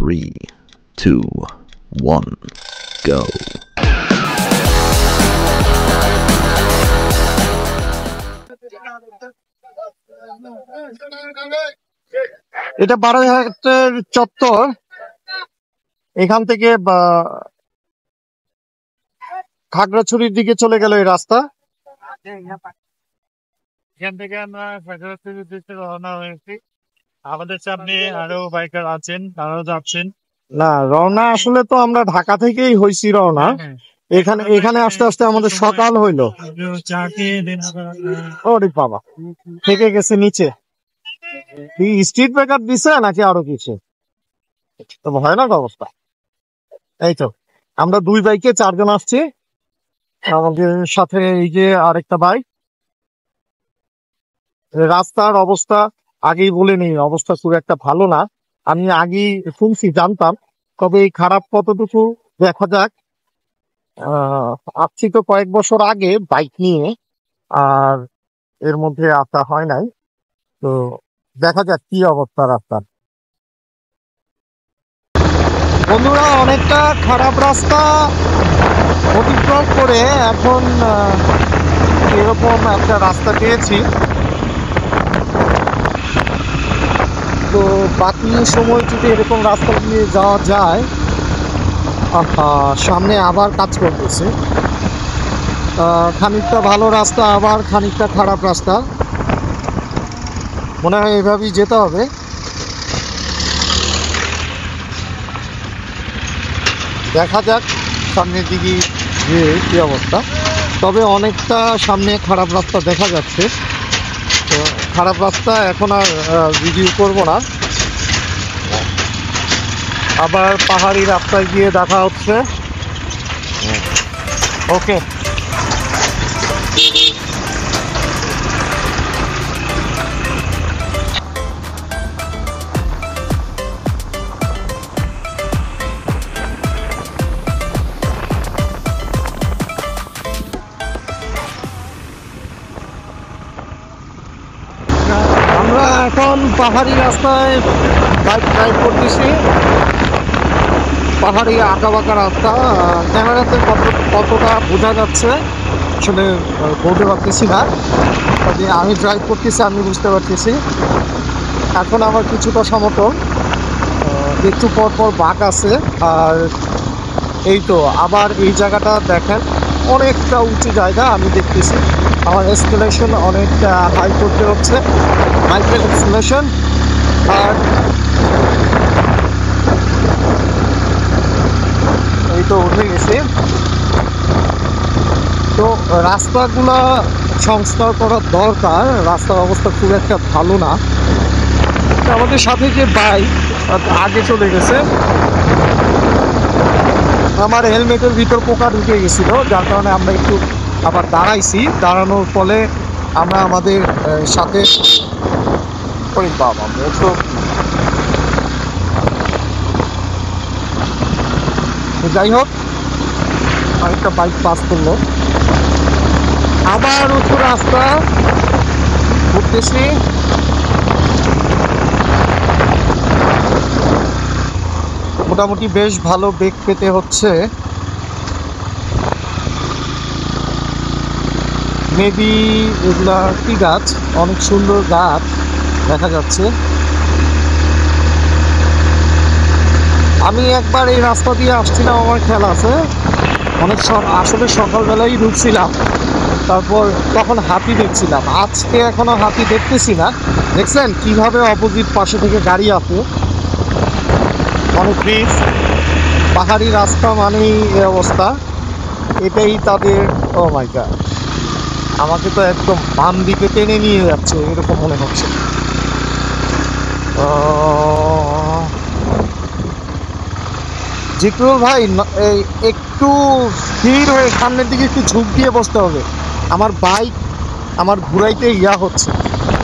3, 2, 1, go. এটা বারাইহাটের চত্বর। এখান থেকে খাগড়াছড়ির দিকে চলে গেল এই রাস্তা। এখান থেকে আমরা খাগড়াছড়ির উদ্দেশ্যে রওনা হয়েছি। আমাদের সামনে আরো বাইকার আছেন, তারাও যাচ্ছেন। না, রওনা আসলে তো আমরা ঢাকা থেকেই হয়েছি রওনা। এখানে আস্তে আস্তে আমাদের সকাল হইলো। ওরে বাবা, থেকে গেছে নিচে। স্ট্রিট ব্রেকার দিছে নাকি আরো কিছু? তো ভয়ানক অবস্থা। এই তো আমরা 2 বাইকে 4 জন আসছি, আমাদের সাথে এই যে আরেকটা বাইক। রাস্তার অবস্থা আগেই বলে নেই, অবস্থা খুব একটা ভালো না। আমি আগেই শুনছি, জানতাম, তবে এই খারাপ কতটুকু দেখা যাক। আসছি তো কয়েক বছর আগে বাইক নিয়ে, আর এর মধ্যে আসা হয় নাই। তো দেখা যাক কি অবস্থা রাস্তার। বন্ধুরা, অনেকটা খারাপ রাস্তা অতিক্রম করে এখন এরকম একটা রাস্তা পেয়েছি। তো বাকি সময় যদি এরকম রাস্তা দিয়ে যাওয়া যায়। সামনে আবার কাজ করতেছে, খানিকটা ভালো রাস্তা, আবার খানিকটা খারাপ রাস্তা। মনে হয় এভাবেই যেতে হবে। দেখা যাক সামনের দিকে কি অবস্থা। তবে অনেকটা সামনে খারাপ রাস্তা দেখা যাচ্ছে। তো খারাপ রাস্তা এখন আর ভিডিও করব না, আবার পাহাড়ি রাস্তায় গিয়ে দেখা হচ্ছে। ওকে, আমরা এখন পাহাড়ি রাস্তায় বাইক ড্রাইভ করতেছি। পাহাড়ি আঁকাবাঁকা রাস্তা, ক্যামেরাতে কতটা বোঝা যাচ্ছে আসলে বলতে পারতেছি না, তবে আমি ড্রাইভ করতেছি, আমি বুঝতে পারতেছি। এখন আবার কিছুটা সমতল, একটু পর পর বাঁক আছে। আর এই তো আবার এই জায়গাটা দেখেন, অনেকটা উঁচু জায়গা আমি দেখতেছি। আমার এক্সেলারেশন অনেকটা হাই করতে হচ্ছে, মাইক্রো এক্সেলারেশন। আর এই তো উঠে গেছে। তো রাস্তাগুলা সংস্কার করার দরকার, রাস্তার অবস্থা খুব একটা ভালো না। আমাদের সাথে যে বাইক আগে চলে গেছে, আমার হেলমেটের ভিতর পোকা ঢুকে গেছিল, যার কারণে আমরা একটু আবার দাঁড়াইছি। দাঁড়ানোর ফলে আমরা আমাদের সাথে বাবা মোটো, যাই হোক আরেকটা বাইক পাস করলো। আবার উত্তর রাস্তা ঘুরতেছি। মোটামুটি বেশ ভালো বেগ পেতে হচ্ছে। মেবি এগুলা কি গাছ, অনেক সুন্দর গাছ দেখা যাচ্ছে। আমি একবার এই রাস্তা দিয়ে আসছিলাম, আমার খেয়াল আছে, অনেক আসলে সকালবেলাই ঢুকছিলাম, তারপর তখন হাতি দেখছিলাম। আজকে এখনো হাতি দেখতেছি না। দেখছেন কিভাবে অপোজিট পাশে থেকে গাড়ি আসে, অনেক রিস্ক। পাহাড়ি রাস্তা মানেই এই অবস্থা, এটাই তাদের। ও মাই গড, আমাকে তো একদম বাম দিকে টেনে নিয়ে যাচ্ছে এরকম মনে হচ্ছে। জিকরুল ভাই, একটু স্থির হয়ে সামনের দিকে একটু ঝুঁক দিয়ে বসতে হবে। আমার বাইক আমার ঘুরাইতে ইয়া হচ্ছে,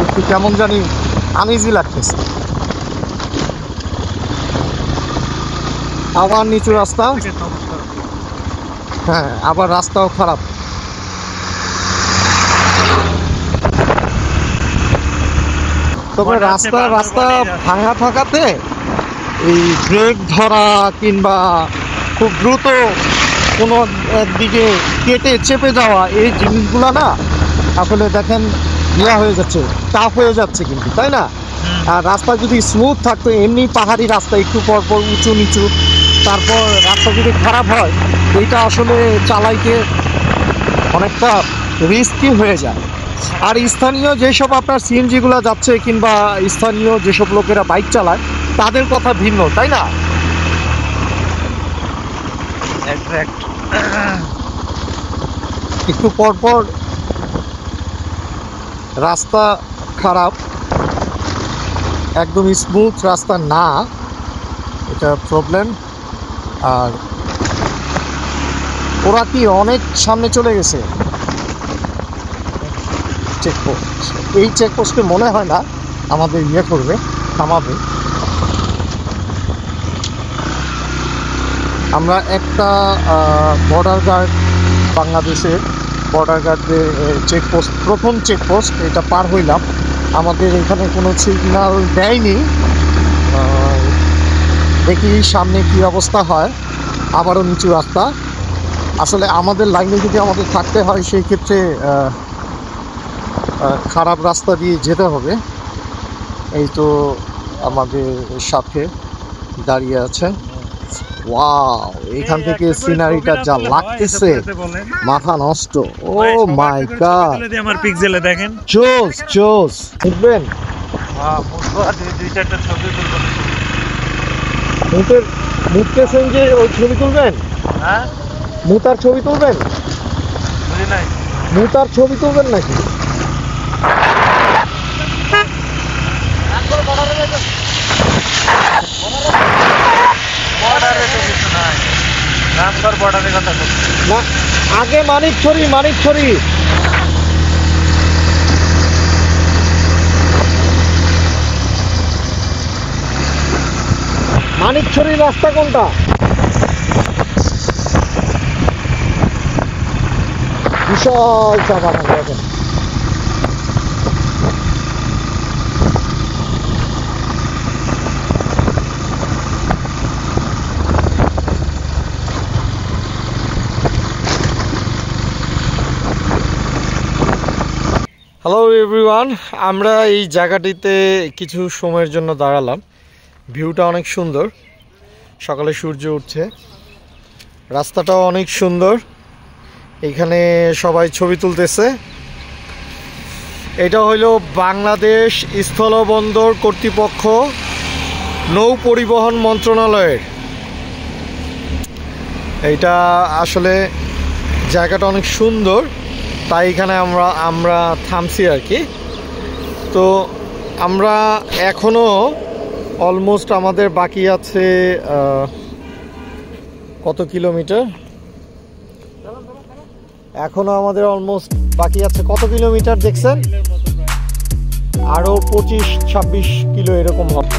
একটু কেমন জানি আনইজি লাগতেছে। আবার নিচু রাস্তা, হ্যাঁ আবার রাস্তাও খারাপ। তবে রাস্তা ভাঙা থাকাতে এই ব্রেক ধরা কিংবা খুব দ্রুত কোনো একদিকে কেটে চেপে যাওয়া, এই জিনিসগুলো না আসলে দেখেন ইয়া হয়ে যাচ্ছে, টাফ হয়ে যাচ্ছে কিন্তু, তাই না? আর রাস্তা যদি স্মুথ থাকতো, এমনি পাহাড়ি রাস্তা একটু পর পর উঁচু নিচু, তারপর রাস্তা যদি খারাপ হয় এইটা আসলে চালাইতে অনেকটা রিস্কি হয়ে যায়। আর স্থানীয় যেসব আপনার সিএনজিগুলো যাচ্ছে কিংবা স্থানীয় যেসব লোকেরা বাইক চালায় তাদের কথা ভিন্ন, তাই না? একটু পরপর রাস্তা খারাপ, একদম স্মুথ রাস্তা না, এটা প্রবলেম। আর ওরা কি অনেক সামনে চলে গেছে চেকপোস্ট, এই চেকপোস্টে মনে হয় না আমাদের ইয়ে করবে, থামাবে। আমরা একটা বর্ডার গার্ড, বাংলাদেশের বর্ডার গার্ডের চেকপোস্ট, প্রথম চেকপোস্ট এটা পার হইলাম। আমাদের এখানে কোনো সিগন্যাল দেয়নি, দেখি সামনে কি অবস্থা হয়। আবারও নিচু রাস্তা, আসলে আমাদের লাইনে যদি আমাদের থাকতে হয় সেই ক্ষেত্রে খারাপ রাস্তা দিয়ে যেতে হবে। এই তো আমাদের সাথে দাঁড়িয়ে আছে, ওয়াও, এখান থেকে সিনারিটা যা লাগতেছে মাথা নষ্ট। ও মাই গড, আমার পিক্সেলে দেখেন, জোস জোস। বুঝবেন মুখতেছেন যে ওই ছবি তুলবেন, হ্যাঁ মুতার ছবি তুলবেন, বুঝি নাই। মুতার ছবি তুলবেন নাকি? বর্ডারে তো কিছু নাই, রামগড় বর্ডারের কথা বলছি না, আগে মানিকছড়ি, মানিকছড়ি। মানিকছড়ির রাস্তা কোনটা? বিশাল চা বাগান দেখেন। হ্যালো এভরিওয়ান, আমরা এই জায়গাটিতে কিছু সময়ের জন্য দাঁড়ালাম। ভিউটা অনেক সুন্দর, সকালে সূর্য উঠছে, রাস্তাটাও অনেক সুন্দর, এখানে সবাই ছবি তুলতেছে। এটা হইল বাংলাদেশ স্থলবন্দর কর্তৃপক্ষ, নৌ পরিবহন মন্ত্রণালয়ের। এইটা আসলে জায়গাটা অনেক সুন্দর, তাই এখানে আমরা থামছি আর কি। তো আমরা এখনও অলমোস্ট আমাদের বাকি আছে কত কিলোমিটার, এখনও আমাদের অলমোস্ট বাকি আছে কত কিলোমিটার দেখছেন? আরও 25-26 কিলো এরকম হবে।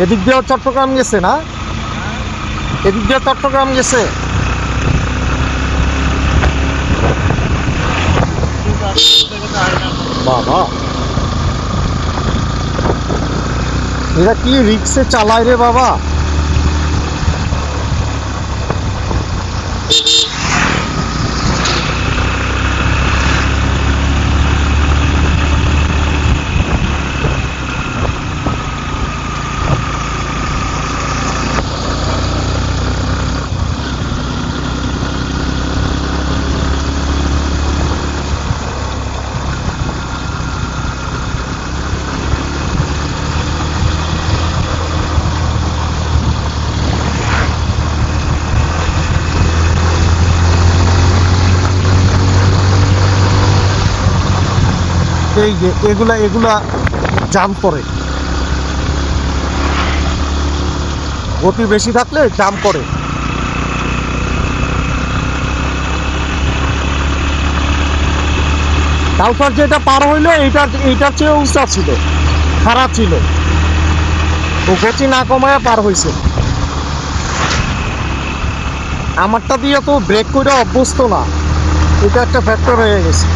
এদিক দিয়ে চট্টগ্রাম গেছে না, এদিক দিয়ে চট্টগ্রাম গেছে। বাবা, এরা কি রিক্সে চালায় রে বাবা। এই যে এগুলা এগুলা জাম করে, গতি বেশি থাকলে জাম করে। তারপর যেটা পার হইলো এইটার চেয়ে উঁচা ছিল, খারাপ ছিল, ও গতি না কমায় পার হয়েছে। আমারটা দিয়ে তো ব্রেক করে অভ্যস্ত না, এটা একটা ফ্যাক্টর হয়ে গেছে।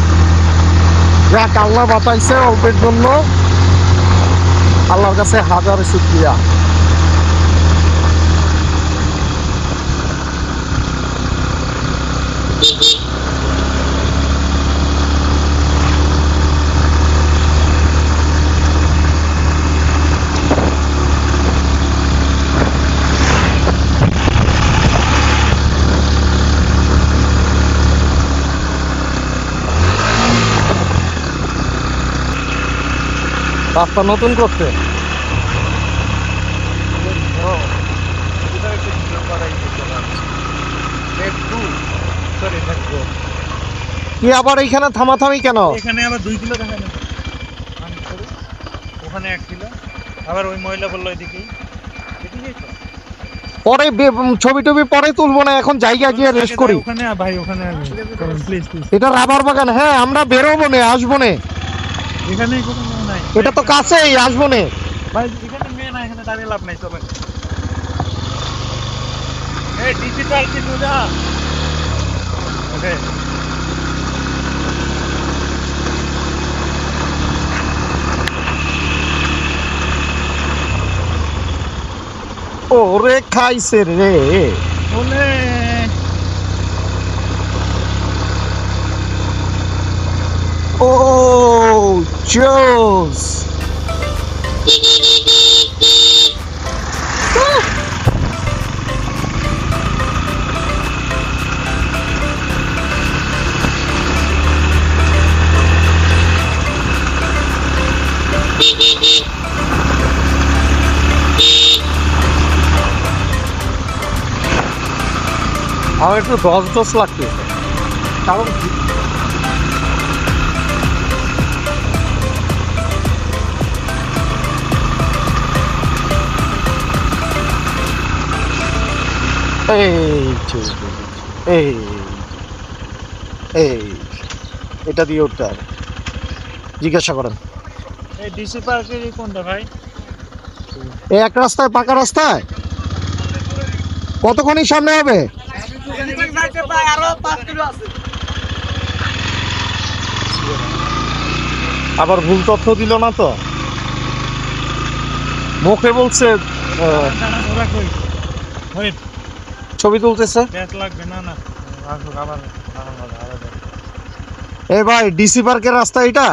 যাক, আল্লাহ বাঁচাইছে অল্পের জন্য, আল্লাহর কাছে হাজার শুকরিয়া। রাস্তা নতুন করতে কি আবার এইখানে থামাথামি কেন? এখানে আবার 2 কিলো দেখা যাবে, ওখানে 1 কিলো, আবার ওই মহিলা বললো এদিকেই, পরে ছবি টবি পরে তুলবো না, এখন জায়গা গিয়ে রেস্ট করি। ওখানে ভাই, ওখানে প্লিজ প্লিজ, এটা রাবার বাগান। হ্যাঁ, আমরা বেরোবো না, আসবো না, এখানেই কোনো মেয়ে নাই। এটা তো কাছেই, আসবো না। ভাই এখানে মেয়ে নাই, এখানে দাঁড়িয়ে লাভ নাই, চলেন। এই ডিজিটাল কিছু যা, ওকে। ওরে খাইছে রে, বলে ও জোস। আমার একটু দশ লাগছে, কারণ এটা দিয়ে উঠতে হবে। জিজ্ঞাসা করেন এই ডিসি পার্কের কোনটা ভাই? এই এক রাস্তায়, পাকা রাস্তায় কতক্ষণই সামনে হবে? আবার ভুল তথ্য দিল না তো, মুখে বলছে ছবি তুলতেছে। এ ভাই, ডিসি পার্কের রাস্তা এটা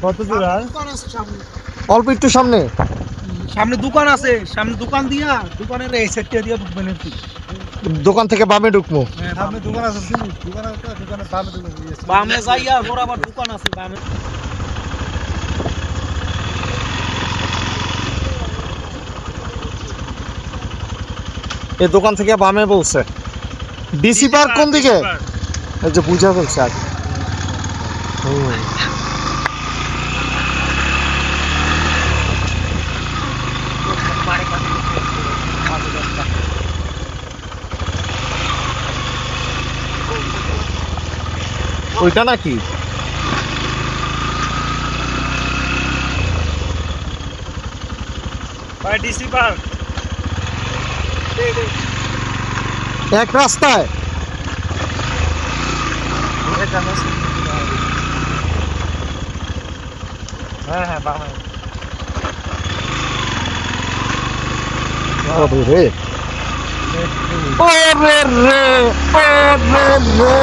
কত দূর? আর অল্প একটু সামনে, সামনে দোকান আছে, সামনে দোকান দিয়া, দোকানের এই সাইডটা দিয়া ঢুকবেন আর কি। দোকান থেকে বামে ঢুকবো। সামনে দোকান আছে, দোকান আছে, দোকানের বামে ঢুকবেন, বামে যাইয়া বরাবর দোকান আছে বামে। এই দোকান থেকে বামে বলছে। ডিসি পার্ক কোন দিকে? এই যে বুঝা বলছে আগে। ওইটা নাকি? ভাই ডিসি পার্ক এক রাস্তায় হ্যাঁ হ্যাঁ বামে। ওরে রে, ওরে রে, ওরে রে।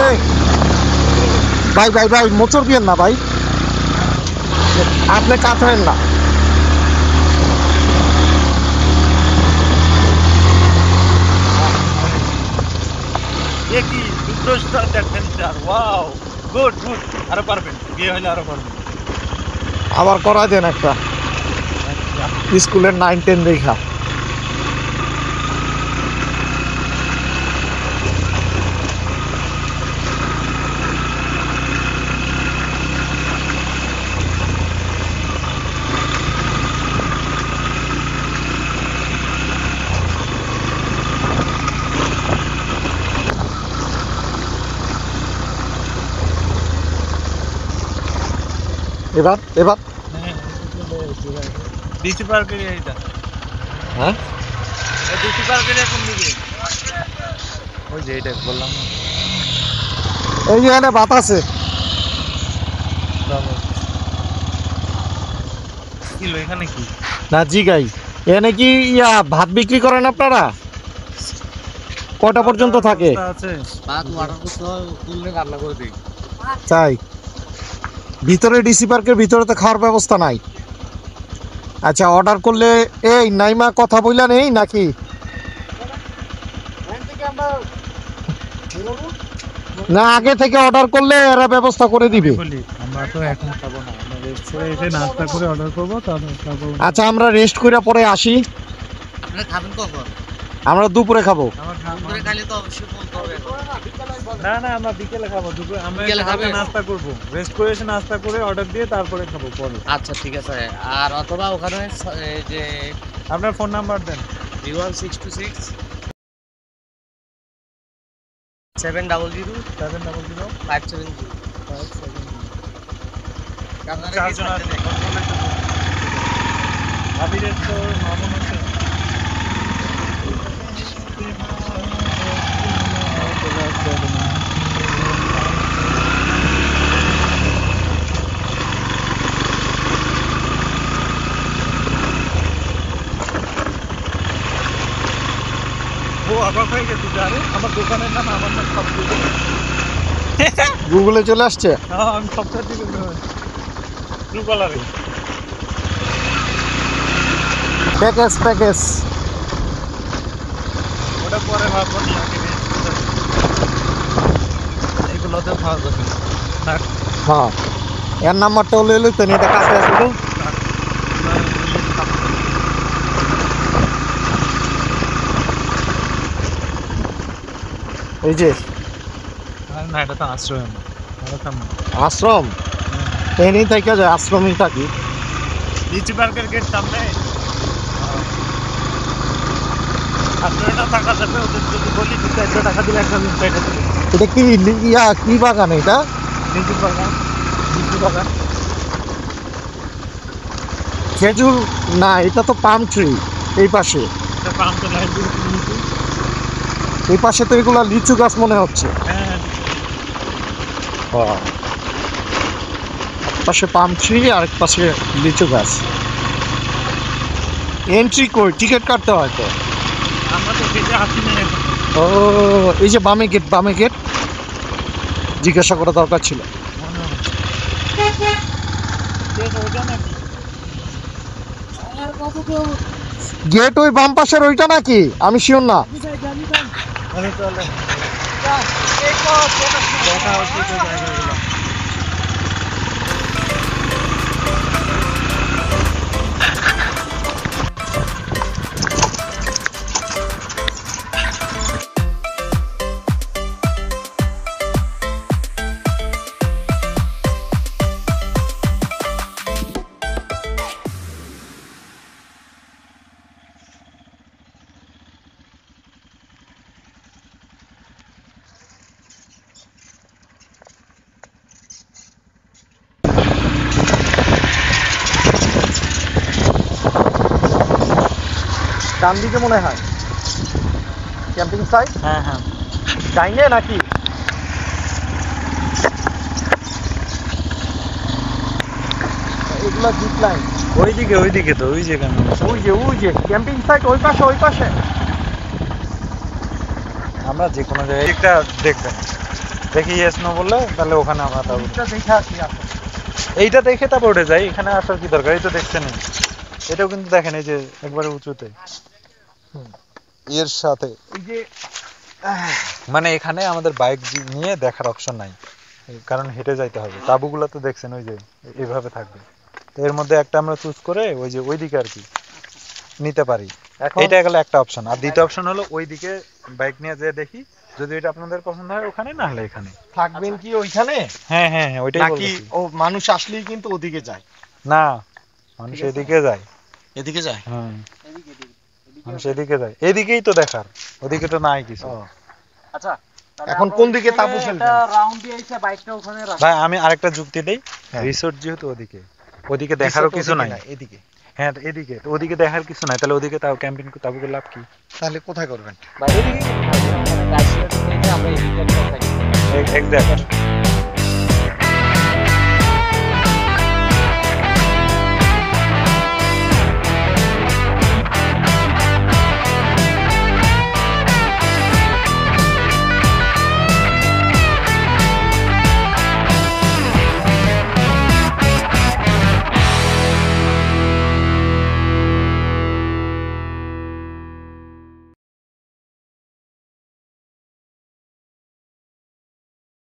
ভাই ভাই ভাই, মোচড় দিয়েন না ভাই, আপনি কাঁচেন না। কি দুষ্টর অ্যাডভেঞ্চার, ওয়াও, গুড গুড, আরো পারবেন, বিয়ে হলে আরো পারবেন। আবার করা দেন একটা স্কুলের 9-10 দেখা। এবার এবার ডিসি পার্কের এইটা হ্যাঁ ডিসি পার্কের কোন দিকে ওই যে এটা বললাম না এই যে এখানে বাতাসে কিলো এখানে কি না জি গাই এখানে কি ভাত বিক্রি করেন আপনারা কটা পর্যন্ত থাকে আছে ভাত অর্ডার করতে হয় তুললে রান্না করে দিই তাই ভিতরে ডিসি পার্কের ভিতরে তো খাওয়ার ব্যবস্থা নাই আচ্ছা অর্ডার করলে এই নাইমা কথা বললেন এই নাকি না আগে থেকে অর্ডার করলে এরা ব্যবস্থা করে দিবে বলি আমরা তো এখন খাবো না আমরা রেস্ট করে এসে নাস্তা করে অর্ডার করবো তারপর আচ্ছা আমরা রেস্ট করে পরে আসি আপনারা খাবেন কখন? আমরা দুপুরে খাবো দুপুরে খাইলে তো অবশ্যই বলতে হবে। না না আমরা বিকেলে খাবো দুপুরে আমরা বিকেলে হালকা খাবেন? নাস্তা করবো রেস্ট করে এসে নাস্তা করে অর্ডার দিয়ে তারপরে খাবো পরে আচ্ছা ঠিক আছে। আর অথবা ওখানে এই যে আপনার ফোন নাম্বার দেন 01626 700 700 570 আপনারা কি চারজন আছে আবিরের তো মামুন আছে ও অবাক হয়ে গেছে জানে আমার দোকানের নাম আমার নাম সব গুগলে চলে আসছে আমি সবটার দিকে ব্লু কালারে প্যাকেজ প্যাকেজ ওটা পরে ভাববো নি আগে এগুলোতে খাওয়া যাবে না হ্যাঁ এর নাম্বারটা হলে লইতেন এটা কাছে আসবে এই যে না এটা তো আশ্রয় আশ্রম এনেই থেকে যায় আশ্রমই থাকি লিচু পার্কের গেট সামনে আপনার এটা থাকা যাবে ওদের যদি বলি 200 টাকা দিলে একটা দিন পেটে দেবে এটা কি কি বাগান এটা লিচু বাগান খেজুর না এটা তো পাম ট্রি এই পাশে এটা পাম তো লাইব্রেরি লিচু এই পাশে তো এগুলা লিচু গাছ মনে হচ্ছে হ্যাঁ পাশে পাম ট্রি আর এক পাশে লিচু গাছ এন্ট্রি কই টিকিট কাটতে হয় তো আমরা তো গেটে আসি না এখন ও এই যে বামে গেট জিজ্ঞাসা করা দরকার ছিল মনে হচ্ছে গেট ওটা নাকি গেট ওই বাম পাশের ওইটা নাকি আমি শিওর না আরে চলে দেখা হচ্ছে তো জায়গাগুলো ডান দিকে মনে হয় ক্যাম্পিং সাইট হ্যাঁ হ্যাঁ ডাইনে নাকি এগুলা জিপ লাইন ওইদিকে তো ওই যে কেন ওই যে ক্যাম্পিং সাইট ওই পাশে আমরা যে কোনো জায়গায় একটা দেখবেন দেখি ইয়েস নো বললে তাহলে ওখানে আমরা তারপর এটা দেখে আসি এইটা দেখে তারপর উঠে যাই এখানে আসার কি দরকার এই তো দেখছেন এটাও কিন্তু দেখেন এই যে একবারে উঁচুতে এর সাথে এই যে মানে এখানে আমাদের বাইক নিয়ে দেখার অপশন নাই কারণ হেঁটে যাইতে হবে তাঁবুগুলো তো দেখছেন ওই যে এইভাবে থাকবে তো এর মধ্যে একটা আমরা চুজ করে ওই যে ওইদিকে আর কি নিতে পারি এটা গেল একটা অপশন আর দ্বিতীয় অপশন হলো ওইদিকে বাইক নিয়ে যেয়ে দেখি যদি এটা আপনাদের পছন্দ হয় ওখানে না হলে এখানে থাকবেন কি ওইখানে হ্যাঁ হ্যাঁ হ্যাঁ ওইটাই নাকি বলতেছি ও মানুষ আসলেই কিন্তু ওদিকে যায় না মানুষ এদিকে যায় এদিকে যায় হ্যাঁ মানুষ এদিকে যায় এদিকেই তো দেখার ওদিকে তো নাই কিছু আচ্ছা এখন কোন দিকে তাঁবু ফেলবেন? রাউন্ড দিয়ে এসে বাইকটা ওখানে রাখ। ভাই আমি আরেকটা যুক্তি দেই, হ্যাঁ। রিসোর্ট যেহেতু ওদিকে, ওদিকে দেখারও কিছু নাই। এদিকে। হ্যাঁ এদিকে তো, ওদিকে দেখার কিছু নাই, তাহলে ওদিকে তাও ক্যাম্পিং তাবু করে লাভ কি? তাহলে কোথায় করবেন? বাইরে দিকে আমরা এদিকে থাকি। এক্সাক্ট।